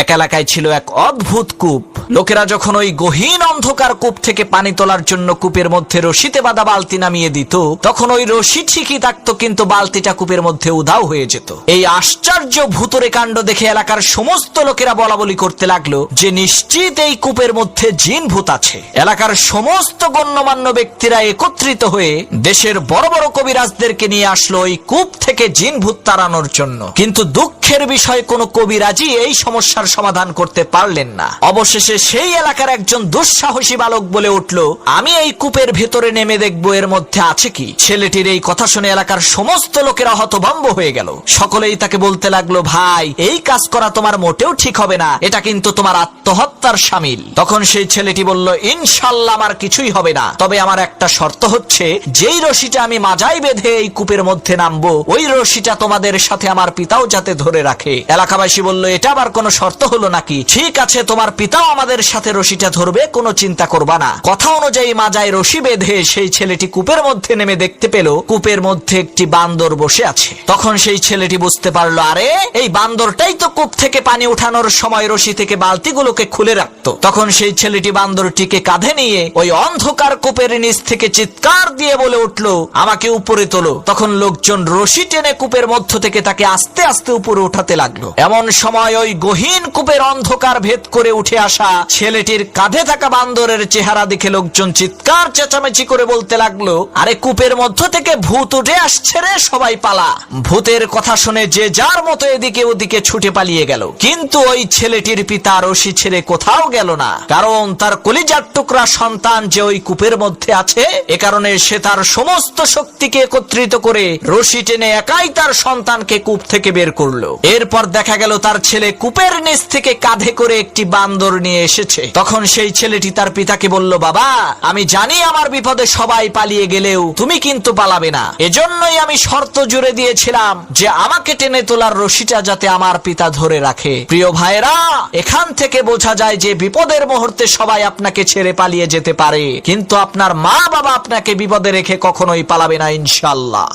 এক এলাকায় ছিল এক অদ্ভুত কূপ। লোকেরা যখন ওই গহীন অন্ধকার কূপ থেকে পানি তোলার জন্য কূপের মধ্যে রশিতে বাঁধা বালতি নামিয়ে দিত, তখন ওই রশি ঠিকই থাকতো, কিন্তু বালতিটা কূপের মধ্যে উধাও হয়ে যেত। এই আশ্চর্য ভূতুরে কাণ্ড দেখে এলাকার সমস্ত লোকেরা বলা বলি করতে লাগলো যে নিশ্চিত এই কূপের মধ্যে জিন ভূত আছে। এলাকার সমস্ত গণ্যমান্য ব্যক্তিরা একত্রিত হয়ে দেশের বড় বড় কবিরাজদেরকে নিয়ে আসলো ওই কূপ থেকে জিন ভূত তাড়ানোর জন্য। কিন্তু দুঃখের বিষয়, কোনো কবিরাজই এই সমস্যার সমাধান করতে পারলেন না। অবশেষে সেই এলাকার একজন দুঃসাহসী বালক বলে উঠল, আমি এই কূপের ভেতরে নেমে দেখবো এর মধ্যে আছে কি। ছেলেটির এই কথা শুনে এলাকার সমস্ত লোকেরা হতভম্ব হয়ে গেল। সকলেই তাকে বলতে লাগলো, ভাই এই কাজ করা তোমার মোটেও ঠিক হবে না, এটা কিন্তু তোমার আত্মহত্যার শামিল। তখন সেই ছেলেটি বলল, ইনশাল্লাহ আমার কিছুই হবে না, তবে আমার একটা শর্ত হচ্ছে, যেই রশিটা আমি মাজায় বেঁধে এই কূপের মধ্যে নামবো, ওই রশিটা তোমাদের সাথে আমার পিতাও যাতে ধরে রাখে। এলাকাবাসী বলল, এটা আবার কোনো শর্ত হলো নাকি? ঠিক আছে, তোমার পিতাও আমাদের সাথে রশিটা ধরবে, কোনো চিন্তা করবা না। কথা অনুযায়ী মাজায় রশি বেঁধে সেই ছেলেটি কূপের মধ্যে নেমে দেখতে পেল কূপের মধ্যে একটি বান্দর বসে আছে। তখন সেই ছেলেটি বুঝতে পারলো, আরে এই বান্দরটাই তো কূপ থেকে পানি উঠানোর সময় রশি থেকে বালতিগুলোকে খুলে রাখতো। তখন সেই ছেলেটি বান্দরটিকে কাঁধে নিয়ে ওই অন্ধকার কূপের নিচ থেকে চিৎকার দিয়ে বলে উঠলো, আমাকে উপরে তোলো। তখন লোকজন রশি টেনে কূপের মধ্য থেকে তাকে আস্তে আস্তে উপরে উঠাতে লাগলো। এমন সময় ওই গহীন কূপের অন্ধকার ভেদ করে উঠে আসা ছেলেটির কাঁধে থাকা বান্দরের চেহারা দেখে লোকজন চিৎকার চেঁচামেচি করে বলতে লাগলো, আরে কূপের মধ্য থেকে ভূত উঠে আসছে রে, সবাই পালা। ভূতের কথা শুনে যে যার মতো এদিকে ওদিকে ছুটে পালিয়ে গেল। কিন্তু ওই ছেলেটির পিতা রশি ছেড়ে কোথাও গেল না, কারণ তার কলিজার টুকরা সন্তান যে ওই কূপের মধ্যে আছে, এ কারণে সে তার সমস্ত শক্তিকে একত্রিত করে রশি টেনে একাই তার সন্তানকে কূপ থেকে বের করলো। এরপর দেখা গেল তার ছেলে কূপের নিচ থেকে কাঁধে করে একটি বান্দর নিয়ে এসেছে। তখন সেই ছেলেটি তার পিতাকে বলল, বাবা আমি জানি আমার বিপদে সবাই পালিয়ে গেলেও তুমি কিন্তু পালাবে না, এজন্যই আমি শর্ত জুড়ে দিয়েছিলাম যে আমাকে টেনে তোলার রশিটা যাতে আমার পিতা ধরে রাখে। প্রিয় ভাইরা, এখান থেকে বোঝা যায় যে বিপদের মুহূর্তে সবাই আপনাকে ছেড়ে পালিয়ে যেতে পারে, কিন্তু আপনার মা বাবা আপনাকে বিপদে রেখে কখনোই পালাবে না ইনশাআল্লাহ।